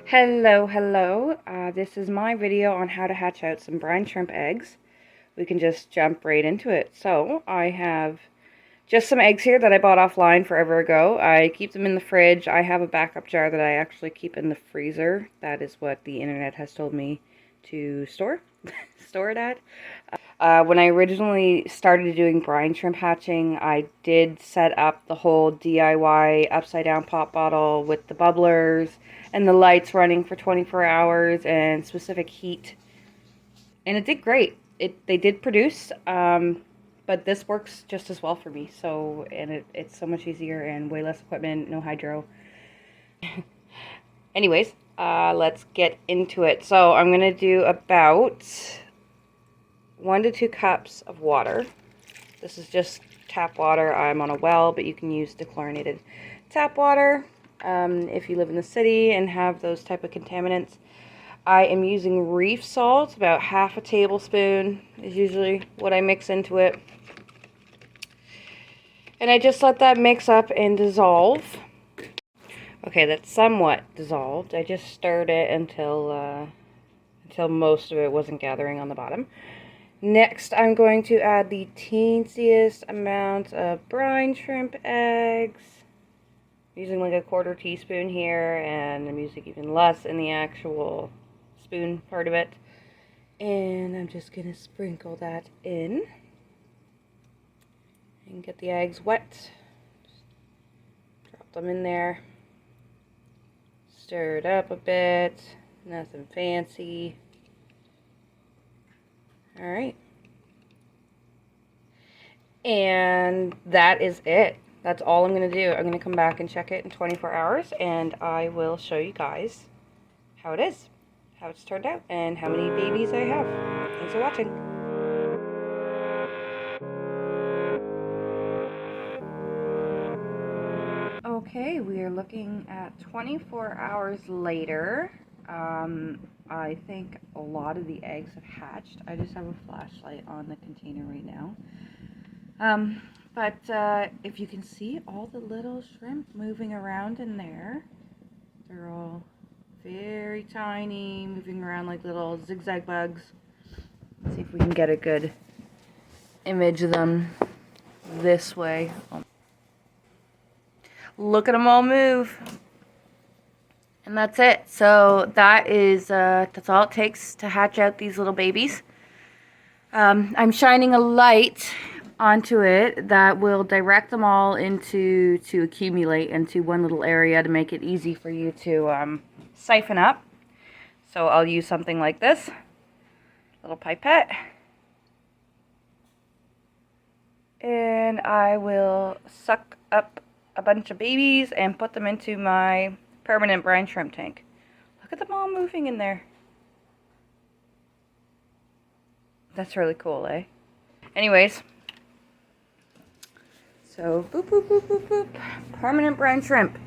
Hello. This is my video on how to hatch out some brine shrimp eggs. We can just jump right into it. So I have just some eggs here that I bought offline forever ago. I keep them in the fridge. I have a backup jar that I actually keep in the freezer. That is what the internet has told me to store it at. When I originally started doing brine shrimp hatching, I did set up the whole DIY upside down pop bottle with the bubblers and the lights running for 24 hours and specific heat. And it did great. They did produce, but this works just as well for me. So, and it's so much easier and way less equipment, no hydro. Anyways, let's get into it. So I'm going to do about 1 to 2 cups of water. This is just tap water. I'm on a well, but you can use dechlorinated tap water if you live in the city and have those type of contaminants. I am using reef salt. About half a tablespoon is usually what I mix into it. And I just let that mix up and dissolve. Okay, that's somewhat dissolved. I just stirred it until most of it wasn't gathering on the bottom. Next, I'm going to add the teensiest amount of brine shrimp eggs. I'm using like a 1/4 teaspoon here, and I'm using even less in the actual spoon part of it. And I'm just going to sprinkle that in and get the eggs wet. Just drop them in there. Stir it up a bit. Nothing fancy. Alright. And that is it. That's all I'm going to do. I'm going to come back and check it in 24 hours, and I will show you guys how it is, how it's turned out, and how many babies I have. Thanks for watching. Okay, we are looking at 24 hours later. I think a lot of the eggs have hatched. I just have a flashlight on the container right now. But if you can see all the little shrimp moving around in there, they're all very tiny, moving around like little zigzag bugs. Let's see if we can get a good image of them this way. Look at them all move. And that's it. So that's all it takes to hatch out these little babies. I'm shining a light onto it that will direct them all to accumulate into one little area to make it easy for you to siphon up. So I'll use something like this little pipette, and I will suck up a bunch of babies and put them into my permanent brine shrimp tank. Look at them all moving in there. That's really cool, eh? Anyways, so boop, boop, boop, boop, boop. Permanent brine shrimp.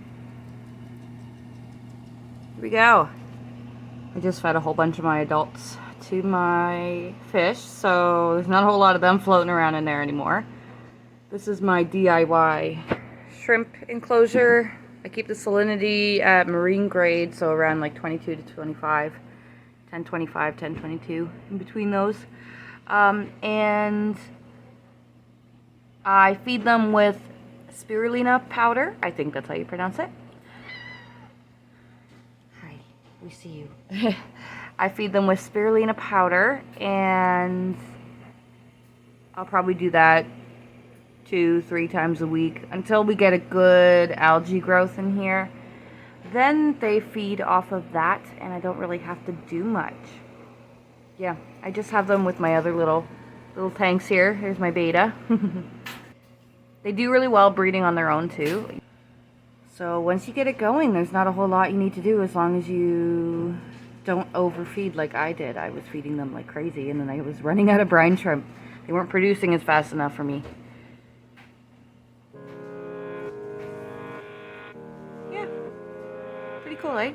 Here we go. I just fed a whole bunch of my adults to my fish, so there's not a whole lot of them floating around in there anymore. This is my DIY shrimp enclosure. I keep the salinity at marine grade, so around like 22 to 25, 1025, 1022, in between those. And I feed them with spirulina powder. I think that's how you pronounce it. Hi, we see you. I feed them with spirulina powder, and I'll probably do that 2-3 times a week until we get a good algae growth in here. Then they feed off of that, and I don't really have to do much. Yeah, I just have them with my other little tanks here. Here's my beta. They do really well breeding on their own too. So once you get it going, there's not a whole lot you need to do as long as you don't overfeed like I did. I was feeding them like crazy, and then I was running out of brine shrimp. They weren't producing as fast enough for me. Yeah, pretty cool, eh?